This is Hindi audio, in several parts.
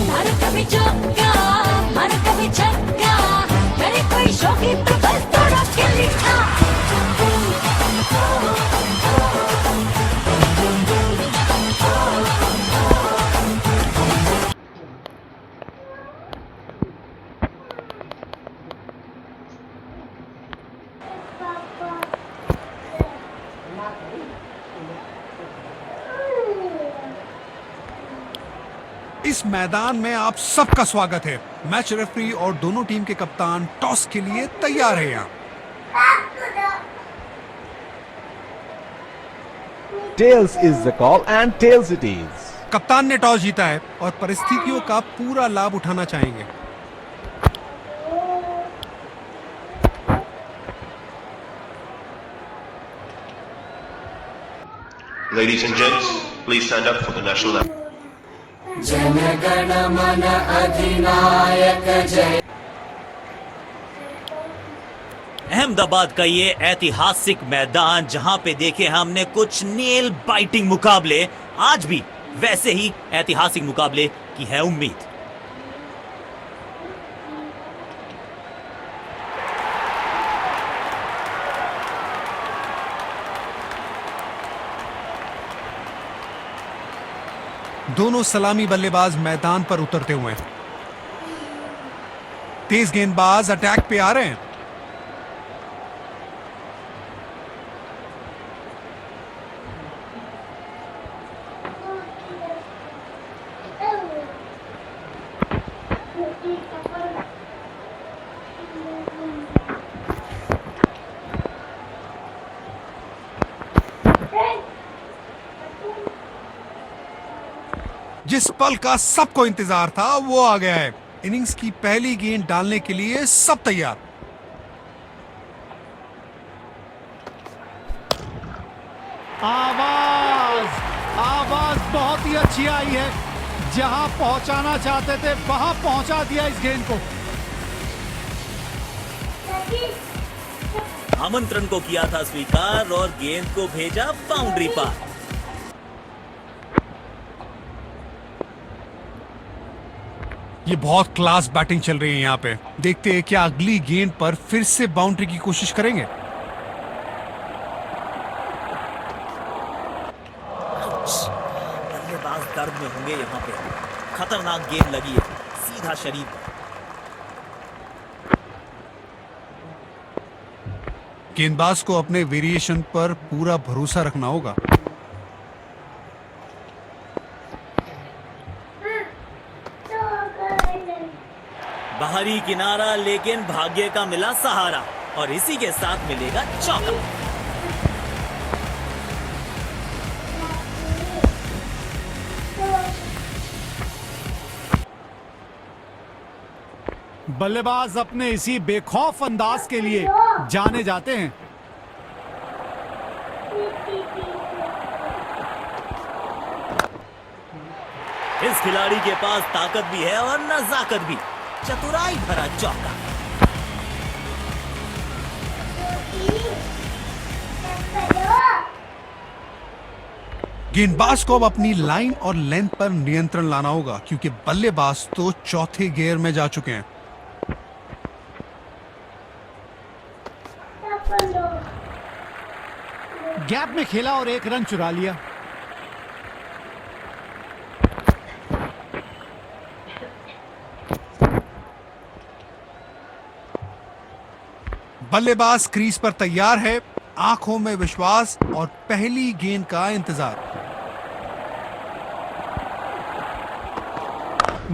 मारो कभी चौका, मारो कभी छक्का, करे कोई शौकीन तो बस थोड़ा खेल लिखा। इस मैदान में आप सबका स्वागत है। मैच रेफरी और दोनों टीम के कप्तान टॉस के लिए तैयार हैं। यहाँ Tails is the call and tails it is. कप्तान ने टॉस जीता है और परिस्थितियों का पूरा लाभ उठाना चाहेंगे। Ladies and gents, please stand up for the national anthem. जनगण मन अधिनायक जय। अहमदाबाद का ये ऐतिहासिक मैदान जहां पे देखे हमने कुछ नेल बाइटिंग मुकाबले, आज भी वैसे ही ऐतिहासिक मुकाबले की है उम्मीद। दोनों सलामी बल्लेबाज मैदान पर उतरते हुए हैं। तेज गेंदबाज अटैक पे आ रहे हैं। जिस पल का सबको इंतजार था वो आ गया है। इनिंग्स की पहली गेंद डालने के लिए सब तैयार। आवाज बहुत ही अच्छी आई है। जहां पहुंचाना चाहते थे वहां पहुंचा दिया इस गेंद को। आमंत्रण को किया था स्वीकार और गेंद को भेजा बाउंड्री पार। ये बहुत क्लास बैटिंग चल रही है यहाँ पे। देखते हैं क्या अगली गेंद पर फिर से बाउंड्री की कोशिश करेंगे। बल्लेबाज दर्द में होंगे यहाँ पे। खतरनाक गेंद लगी है सीधा शरीर पर। गेंदबाज को अपने वेरिएशन पर पूरा भरोसा रखना होगा। बाहरी किनारा, लेकिन भाग्य का मिला सहारा और इसी के साथ मिलेगा चौका। बल्लेबाज अपने इसी बेखौफ अंदाज के लिए जाने जाते हैं। इस खिलाड़ी के पास ताकत भी है और नजाकत भी। चतुराई भरा चौका। गेंदबाज को अब अपनी लाइन और लेंथ पर नियंत्रण लाना होगा क्योंकि बल्लेबाज तो चौथे गियर में जा चुके हैं। गैप में खेला और एक रन चुरा लिया। बल्लेबाज क्रीज पर तैयार है, आंखों में विश्वास और पहली गेंद का इंतजार।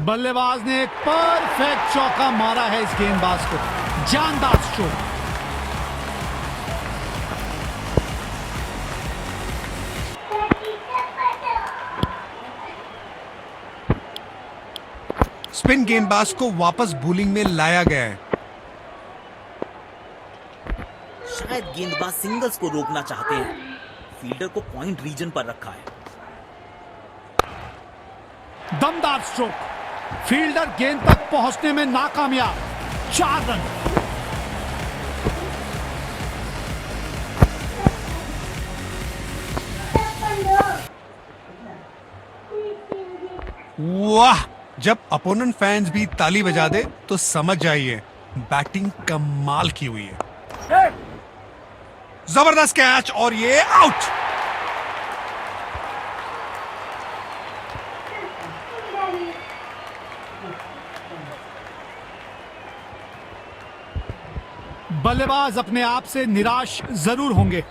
बल्लेबाज ने एक परफेक्ट चौका मारा है इस गेंदबाज को। जानदार स्ट्रोक। स्पिन गेंदबाज को वापस बॉलिंग में लाया गया है। शायद गेंदबाज सिंगल्स को रोकना चाहते हैं। फील्डर को पॉइंट रीजन पर रखा है। दमदार स्ट्रोक। फील्डर गेंद तक पहुंचने में नाकामयाब। 4 रन। वाह, जब अपोनेंट फैंस भी ताली बजा दे तो समझ जाइए बैटिंग कमाल की हुई है। जबरदस्त कैच और ये आउट। बल्लेबाज अपने आप से निराश जरूर होंगे।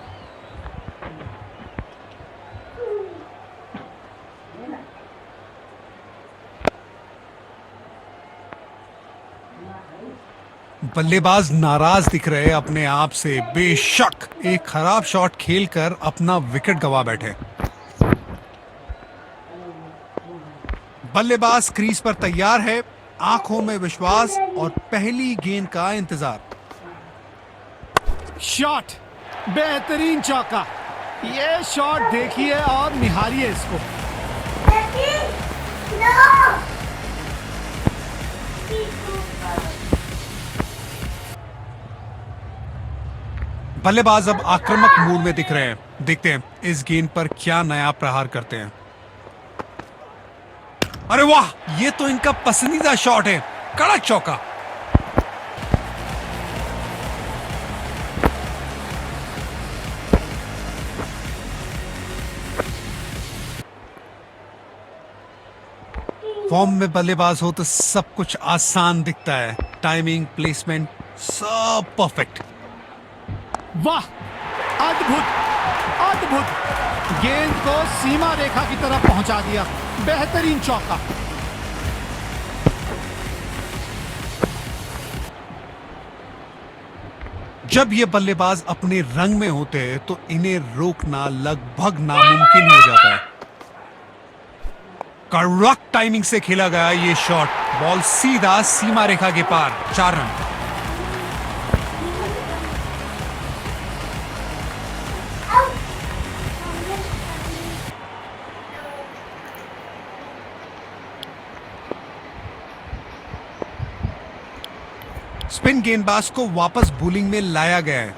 बल्लेबाज नाराज दिख रहे अपने आप से। बेशक एक खराब शॉट खेलकर अपना विकेट गंवा बैठे। बल्लेबाज क्रीज पर तैयार है, आंखों में विश्वास और पहली गेंद का इंतजार। शॉट, बेहतरीन चौका। ये शॉट देखिए और निहारिए इसको। बल्लेबाज अब आक्रामक मूड में दिख रहे हैं। देखते हैं इस गेंद पर क्या नया प्रहार करते हैं। अरे वाह, ये तो इनका पसंदीदा शॉट है। कड़क चौका। फॉर्म में बल्लेबाज हो तो सब कुछ आसान दिखता है। टाइमिंग, प्लेसमेंट सब परफेक्ट। वाह, अद्भुत अद्भुत। गेंद को सीमा रेखा की तरफ पहुंचा दिया। बेहतरीन चौका। जब ये बल्लेबाज अपने रंग में होते हैं तो इन्हें रोकना लगभग नामुमकिन हो जाता है। कड़क टाइमिंग से खेला गया ये शॉट। बॉल सीधा सीमा रेखा के पार। 4 रन। स्पिन गेंदबाज को वापस बॉलिंग में लाया गया है।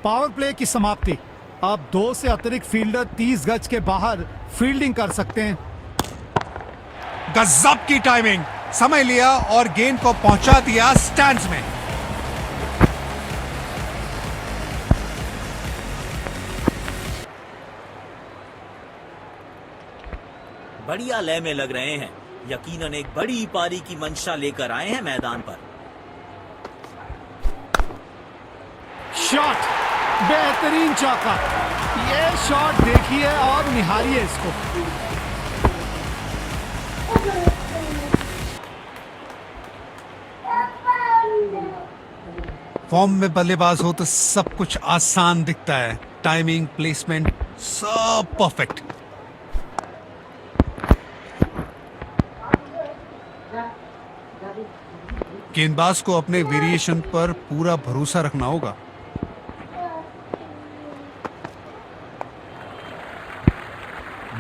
पावर प्ले की समाप्ति। अब 2 से अतिरिक्त फील्डर 30 गज के बाहर फील्डिंग कर सकते हैं। गजब की टाइमिंग। समय लिया और गेंद को पहुंचा दिया स्टैंड्स में। बढ़िया लय में लग रहे हैं। यकीनन एक बड़ी पारी की मंशा लेकर आए हैं मैदान पर। शॉट, बेहतरीन चौका। ये शॉट देखिए और निहारिए इसको। फॉर्म में बल्लेबाज हो तो सब कुछ आसान दिखता है। टाइमिंग, प्लेसमेंट सब परफेक्ट। गेंदबाज को अपने वेरिएशन पर पूरा भरोसा रखना होगा।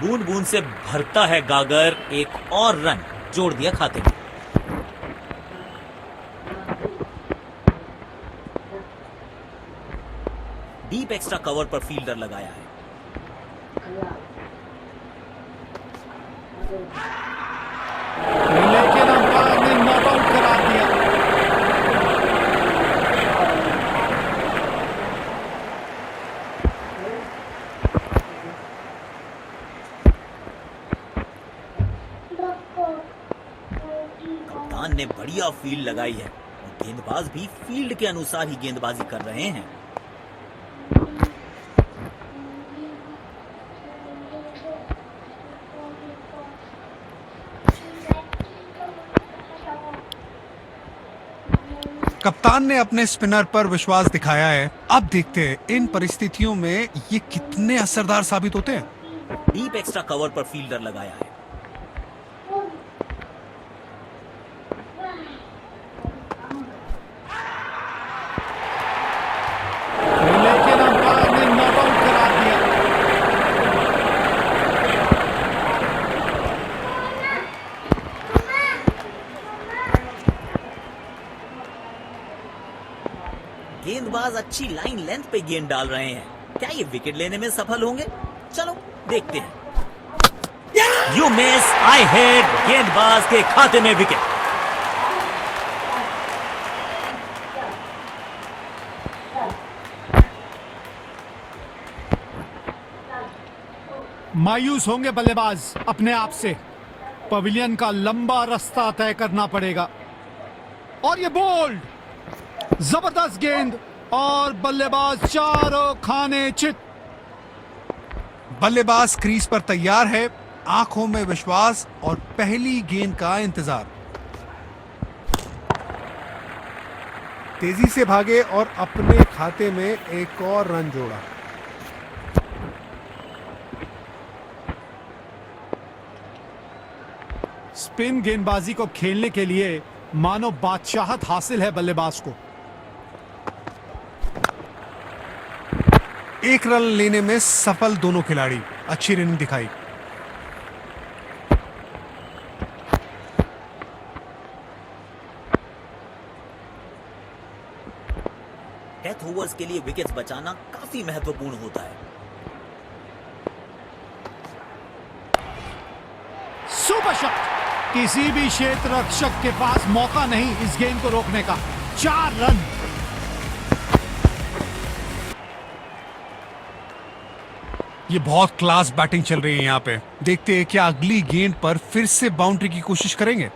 बूंद बूंद से भरता है गागर। एक और रन जोड़ दिया खाते में। डीप एक्स्ट्रा कवर पर फील्डर लगाया है। लेकिन अंपायर ने नॉट आउट करार दिया। कप्तान ने बढ़िया फील्ड लगाई है और गेंदबाज भी फील्ड के अनुसार ही गेंदबाजी कर रहे हैं। कप्तान ने अपने स्पिनर पर विश्वास दिखाया है। अब देखते हैं इन परिस्थितियों में ये कितने असरदार साबित होते हैं। डीप एक्स्ट्रा कवर पर फील्डर लगाया है। लेकिन अंपायर ने नॉट आउट करार दिया। गेंदबाज अच्छी लाइन लेंथ पे गेंद डाल रहे हैं। क्या ये विकेट लेने में सफल होंगे? चलो देखते हैं। यू मिस, आई हिट, गेंदबाज के खाते में विकेट। मायूस होंगे बल्लेबाज अपने आप से। पवेलियन का लंबा रास्ता तय करना पड़ेगा। और ये बोल्ड, जबरदस्त गेंद और बल्लेबाज चारों खाने चित। बल्लेबाज क्रीज पर तैयार है, आंखों में विश्वास और पहली गेंद का इंतजार। तेजी से भागे और अपने खाते में एक और रन जोड़ा। स्पिन गेंदबाजी को खेलने के लिए मानो बादशाहत हासिल है बल्लेबाज को। एक रन लेने में सफल दोनों खिलाड़ी, अच्छी रनिंग दिखाई। डेथ ओवर्स के लिए विकेट्स बचाना काफी महत्वपूर्ण होता है। Super shot. किसी भी क्षेत्र रक्षक के पास मौका नहीं इस गेंद को रोकने का। 4 रन। ये बहुत क्लास बैटिंग चल रही है यहां पे। देखते हैं क्या अगली गेंद पर फिर से बाउंड्री की कोशिश करेंगे।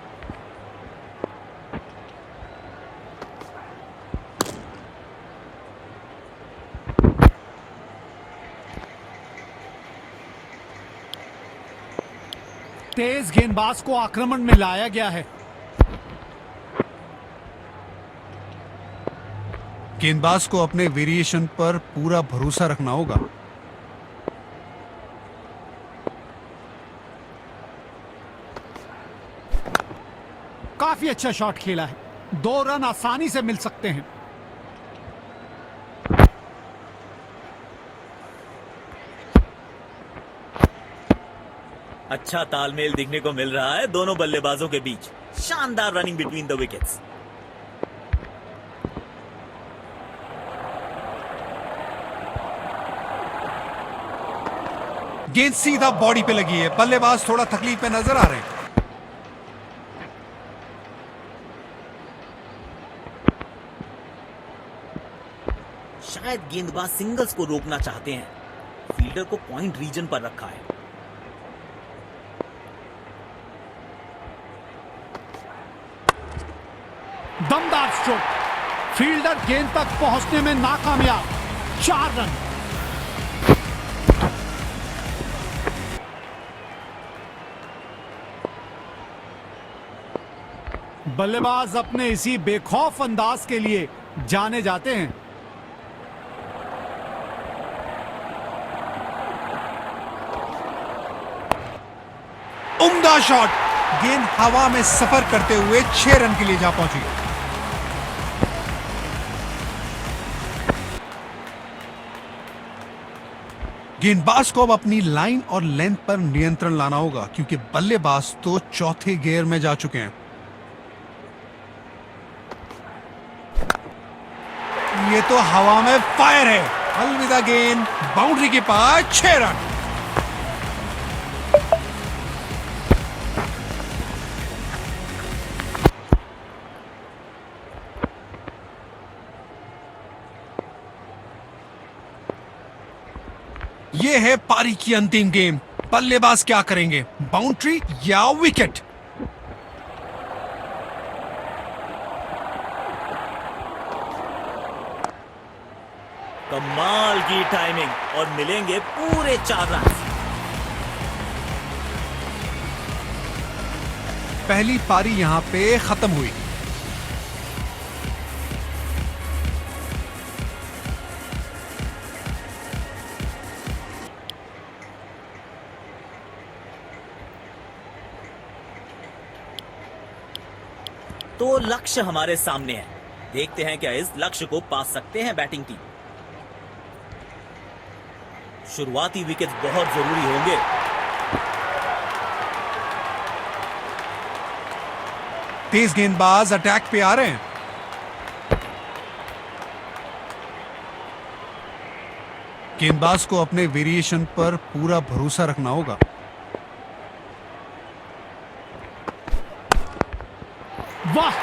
तेज गेंदबाज को आक्रमण में लाया गया है। गेंदबाज को अपने वेरिएशन पर पूरा भरोसा रखना होगा। काफी अच्छा शॉट खेला है। 2 रन आसानी से मिल सकते हैं। अच्छा तालमेल दिखने को मिल रहा है दोनों बल्लेबाजों के बीच। शानदार रनिंग बिटवीन द विकेट्स। गेंद सीधा बॉडी पे लगी है। बल्लेबाज थोड़ा तकलीफ में नजर आ रहे हैं। शायद गेंदबाज सिंगल्स को रोकना चाहते हैं। फील्डर को पॉइंट रीजन पर रखा है। दमदार स्ट्रोक। फील्डर गेंद तक पहुंचने में नाकामयाब। 4 रन। बल्लेबाज अपने इसी बेखौफ अंदाज के लिए जाने जाते हैं। उम्दा शॉट। गेंद हवा में सफर करते हुए 6 रन के लिए जा पहुंची। गेंदबाज को अब अपनी लाइन और लेंथ पर नियंत्रण लाना होगा क्योंकि बल्लेबाज तो चौथे गियर में जा चुके हैं। ये तो हवा में फायर है। अलविदा गेंद। बाउंड्री के पास 6 रन। ये है पारी की अंतिम गेम। बल्लेबाज क्या करेंगे, बाउंड्री या विकेट? कमाल की टाइमिंग और मिलेंगे पूरे 4 रन। पहली पारी यहां पे खत्म हुई। तो लक्ष्य हमारे सामने है। देखते हैं क्या इस लक्ष्य को पा सकते हैं बैटिंग टीम। शुरुआती विकेट बहुत जरूरी होंगे। तेज गेंदबाज अटैक पे आ रहे हैं। गेंदबाज को अपने वेरिएशन पर पूरा भरोसा रखना होगा। वाह,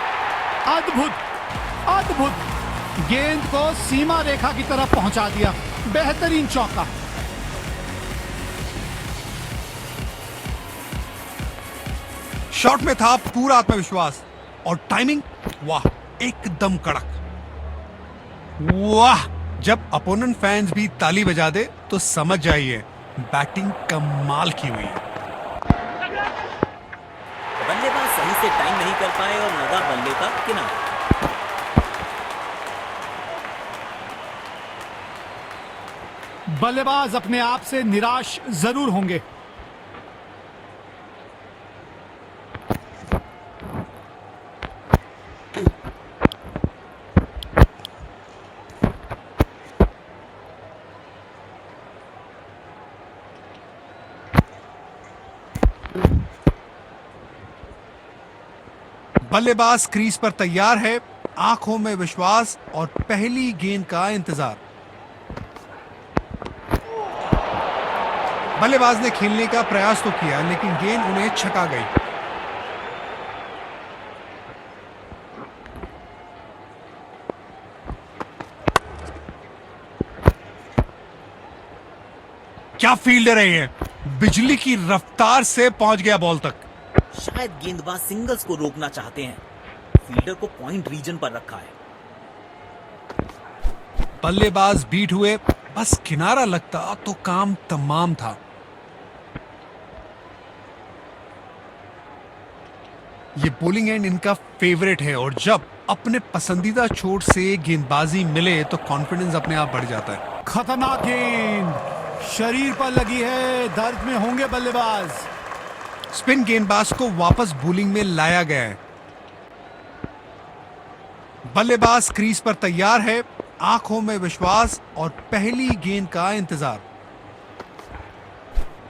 अद्भुत अद्भुत, गेंद को सीमा रेखा की तरफ पहुंचा दिया। बेहतरीन चौका। शॉट में था पूरा आत्मविश्वास और टाइमिंग वाह, एकदम कड़क। वाह, जब अपोनेंट फैंस भी ताली बजा दे तो समझ जाइए बैटिंग कमाल की हुई है। बल्लेबाज सही से टाइम नहीं कर पाए और लगा बल्ले का किनारा। बल्लेबाज अपने आप से निराश जरूर होंगे। बल्लेबाज क्रीज पर तैयार है, आंखों में विश्वास और पहली गेंद का इंतजार। बल्लेबाज ने खेलने का प्रयास तो किया लेकिन गेंद उन्हें छका गई। क्या फील्डर है ये, बिजली की रफ्तार से पहुंच गया बॉल तक। शायद गेंदबाज सिंगल्स को रोकना चाहते हैं। फील्डर को पॉइंट रीजन पर रखा है। बल्लेबाज बीट हुए, बस किनारा लगता तो काम तमाम था। ये बॉलिंग एंड इनका फेवरेट है और जब अपने पसंदीदा चोट से गेंदबाजी मिले तो कॉन्फिडेंस अपने आप बढ़ जाता है। खतरनाक गेंद शरीर पर लगी है, दर्द में होंगे बल्लेबाज। स्पिन गेंदबाज को वापस बॉलिंग में लाया गया है। बल्लेबाज क्रीज पर तैयार है, आंखों में विश्वास और पहली गेंद का इंतजार।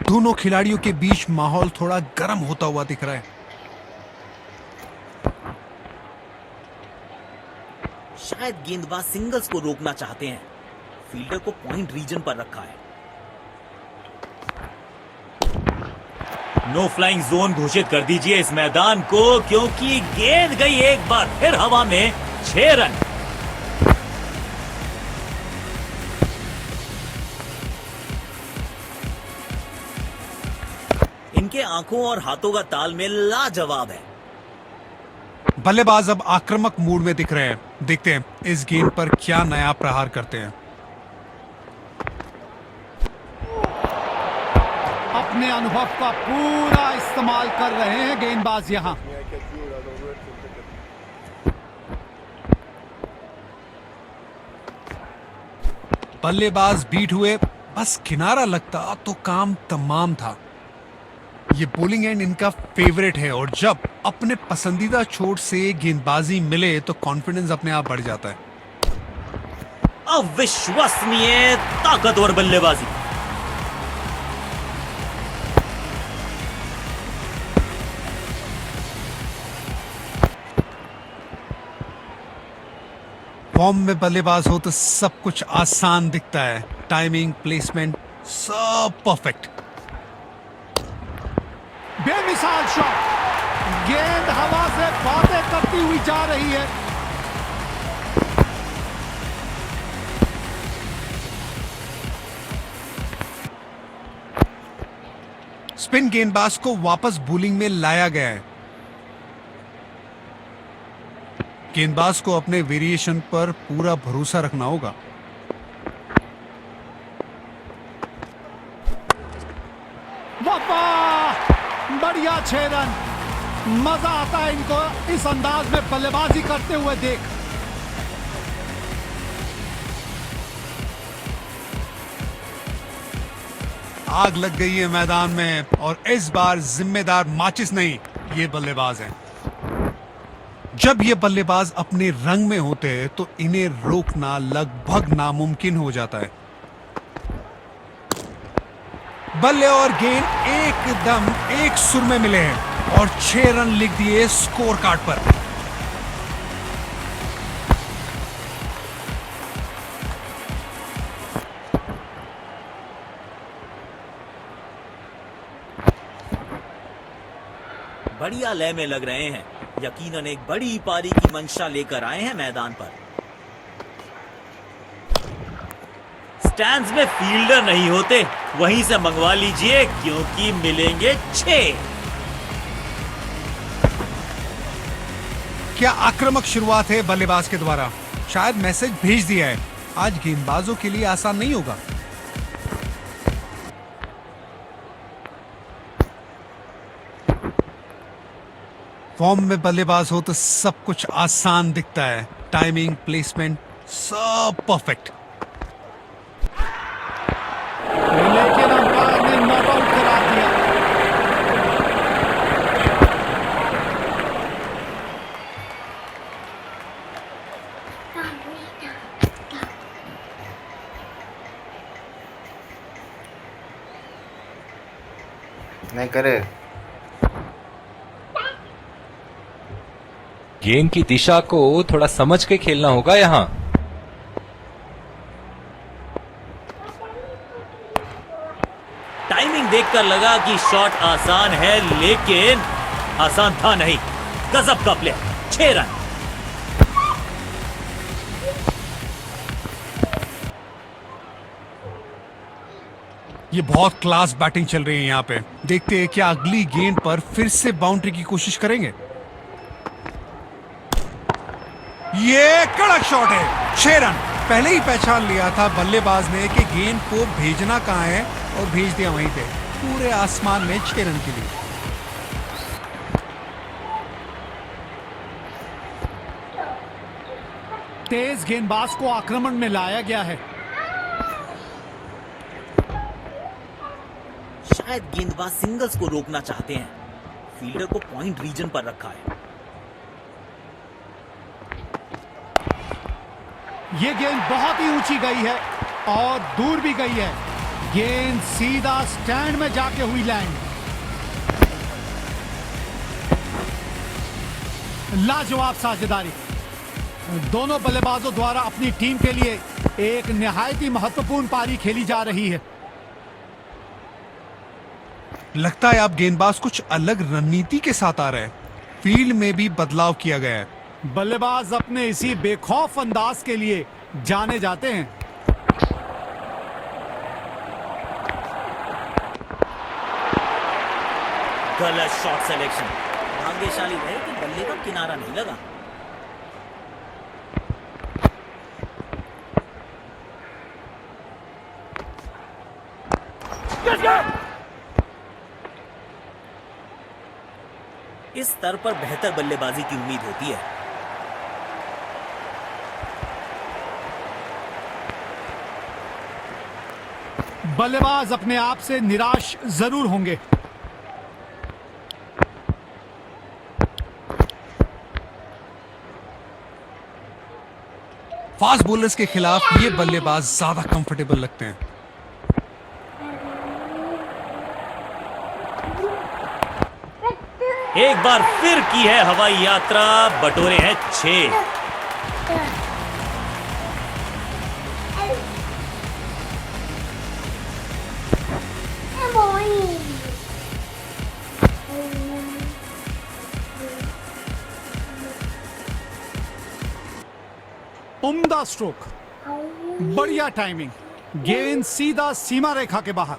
दोनों खिलाड़ियों के बीच माहौल थोड़ा गर्म होता हुआ दिख रहा है। शायद गेंदबाज सिंगल्स को रोकना चाहते हैं। फील्डर को पॉइंट रीजन पर रखा है। नो फ्लाइंग जोन घोषित कर दीजिए इस मैदान को, क्योंकि गेंद गई एक बार फिर हवा में। 6 रन। इनके आंखों और हाथों का तालमेल लाजवाब है। बल्लेबाज अब आक्रामक मूड में दिख रहे हैं। देखते हैं इस गेंद पर क्या नया प्रहार करते हैं। अपने अनुभव का पूरा इस्तेमाल कर रहे हैं गेंदबाज यहां। बल्लेबाज बीट हुए, बस किनारा लगता तो काम तमाम था। ये बॉलिंग एंड इनका फेवरेट है और जब अपने पसंदीदा चोट से गेंदबाजी मिले तो कॉन्फिडेंस अपने आप बढ़ जाता है। अविश्वसनीय ताकतवर बल्लेबाजी। फॉर्म में बल्लेबाज हो तो सब कुछ आसान दिखता है। टाइमिंग, प्लेसमेंट सब परफेक्ट। बेमिसाल शॉट, गेंद हवा से बातें करती हुई जा रही है। स्पिन गेंदबाज को वापस बॉलिंग में लाया गया है। गेंदबाज को अपने वेरिएशन पर पूरा भरोसा रखना होगा। वाह, बढ़िया 6 रन। मजा आता है इनको इस अंदाज में बल्लेबाजी करते हुए देख। आग लग गई है मैदान में और इस बार जिम्मेदार माचिस नहीं, ये बल्लेबाज हैं। जब ये बल्लेबाज अपने रंग में होते हैं तो इन्हें रोकना लगभग नामुमकिन हो जाता है। बल्ले और गेंद एकदम एक सुर में मिले हैं और 6 रन लिख दिए स्कोर कार्ड पर। बढ़िया लय में लग रहे हैं। यकीनन एक बड़ी पारी की मंशा लेकर आए हैं मैदान पर। स्टैंड्स में फील्डर नहीं होते, वहीं से मंगवा लीजिए क्योंकि मिलेंगे 6। क्या आक्रामक शुरुआत है बल्लेबाज के द्वारा। शायद मैसेज भेज दिया है, आज गेंदबाजों के लिए आसान नहीं होगा। फॉर्म में बल्लेबाज हो तो सब कुछ आसान दिखता है। टाइमिंग, प्लेसमेंट सब परफेक्ट। लेकिन अंपायर ने नॉट आउट करार दिया। नहीं करे। गेंद की दिशा को थोड़ा समझ के खेलना होगा यहाँ। टाइमिंग देखकर लगा कि शॉट आसान है, लेकिन आसान था नहीं। गजब का प्ले, 6 रन। ये बहुत क्लास बैटिंग चल रही है यहाँ पे। देखते हैं क्या अगली गेंद पर फिर से बाउंड्री की कोशिश करेंगे। ये कड़क शॉट है, 6 रन। पहले ही पहचान लिया था बल्लेबाज ने कि गेंद को भेजना कहां है और भेज दिया वहीं पे, पूरे आसमान में 6 रन के लिए। तेज गेंदबाज को आक्रमण में लाया गया है। शायद गेंदबाज सिंगल्स को रोकना चाहते हैं। फील्डर को पॉइंट रीजन पर रखा है। ये गेंद बहुत ही ऊंची गई है और दूर भी गई है। गेंद सीधा स्टैंड में जाके हुई लैंड। लाजवाब साझेदारी। दोनों बल्लेबाजों द्वारा अपनी टीम के लिए एक निहायत ही महत्वपूर्ण पारी खेली जा रही है। लगता है अब गेंदबाज कुछ अलग रणनीति के साथ आ रहे हैं। फील्ड में भी बदलाव किया गया है। बल्लेबाज अपने इसी बेखौफ अंदाज के लिए जाने जाते हैं। गलत शॉट सिलेक्शन। भाग्यशाली रहे कि बल्ले का किनारा नहीं लगा। इस स्तर पर बेहतर बल्लेबाजी की उम्मीद होती है। बल्लेबाज अपने आप से निराश जरूर होंगे। फास्ट बॉलर्स के खिलाफ ये बल्लेबाज ज्यादा कंफर्टेबल लगते हैं। एक बार फिर की है हवाई यात्रा, बटोरे हैं 6। उम्दा स्ट्रोक, बढ़िया टाइमिंग। गेंद सीधा सीमा रेखा के बाहर।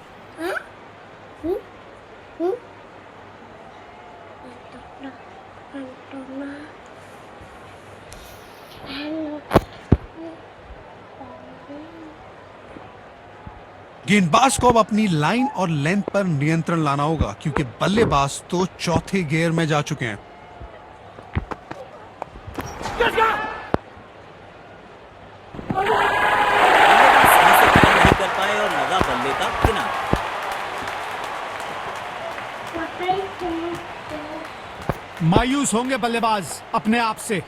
गेंदबाज को अब अपनी लाइन और लेंथ पर नियंत्रण लाना होगा क्योंकि बल्लेबाज तो चौथे गियर में जा चुके हैं। नहीं कर पाए और लगा बल्ले का किनारा। मायूस होंगे बल्लेबाज अपने आप से।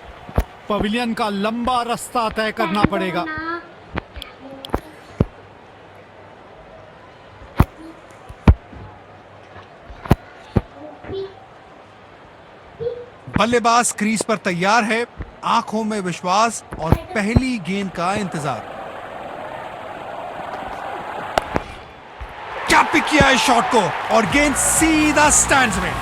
पवेलियन का लंबा रास्ता तय करना पड़ेगा। बल्लेबाज क्रीज पर तैयार है, आंखों में विश्वास और पहली गेंद का इंतजार। क्या पिक किया है शॉट को और गेंद सीधा स्टैंड्स में।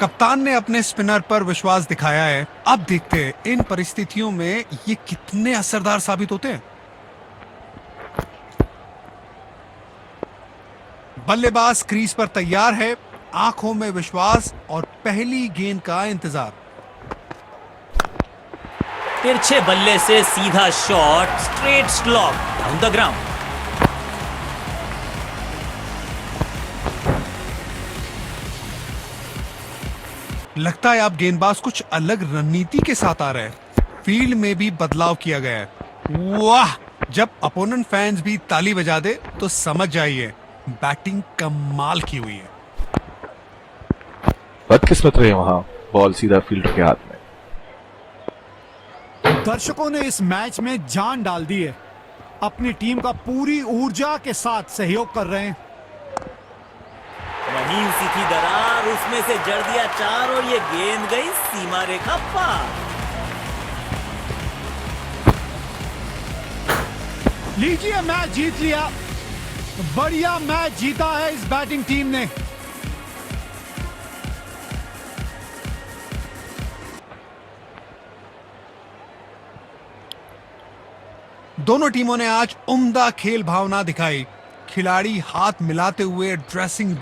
कप्तान ने अपने स्पिनर पर विश्वास दिखाया है। अब देखते हैं इन परिस्थितियों में ये कितने असरदार साबित होते हैं। बल्लेबाज क्रीज पर तैयार है, आंखों में विश्वास और पहली गेंद का इंतजार। तिरछे बल्ले से सीधा shot, straight slog down the ground. लगता है अब गेंदबाज कुछ अलग रणनीति के साथ आ रहे हैं। फील्ड में भी बदलाव किया गया है। वाह! जब अपोनेंट फैंस भी ताली बजा दे तो समझ जाइए बैटिंग कमाल की हुई है। बदकिस्मत रहे वहां, बॉल सीधा फील्डर के हाथ में। दर्शकों ने इस मैच में जान डाल दी है, अपनी टीम का पूरी ऊर्जा के साथ सहयोग कर रहे हैं। रहीम सी थी दरार, उसमें से जड़ दिया 4 और ये गेंद गई सीमा रेखा पार। लीजिए, मैच जीत लिया। बढ़िया मैच जीता है इस बैटिंग टीम ने। दोनों टीमों ने आज उम्दा खेल भावना दिखाई। खिलाड़ी हाथ मिलाते हुए ड्रेसिंग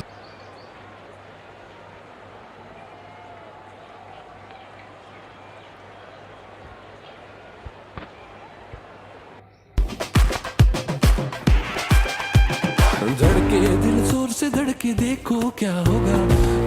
धड़के दिल जोर से धड़के देखो क्या होगा।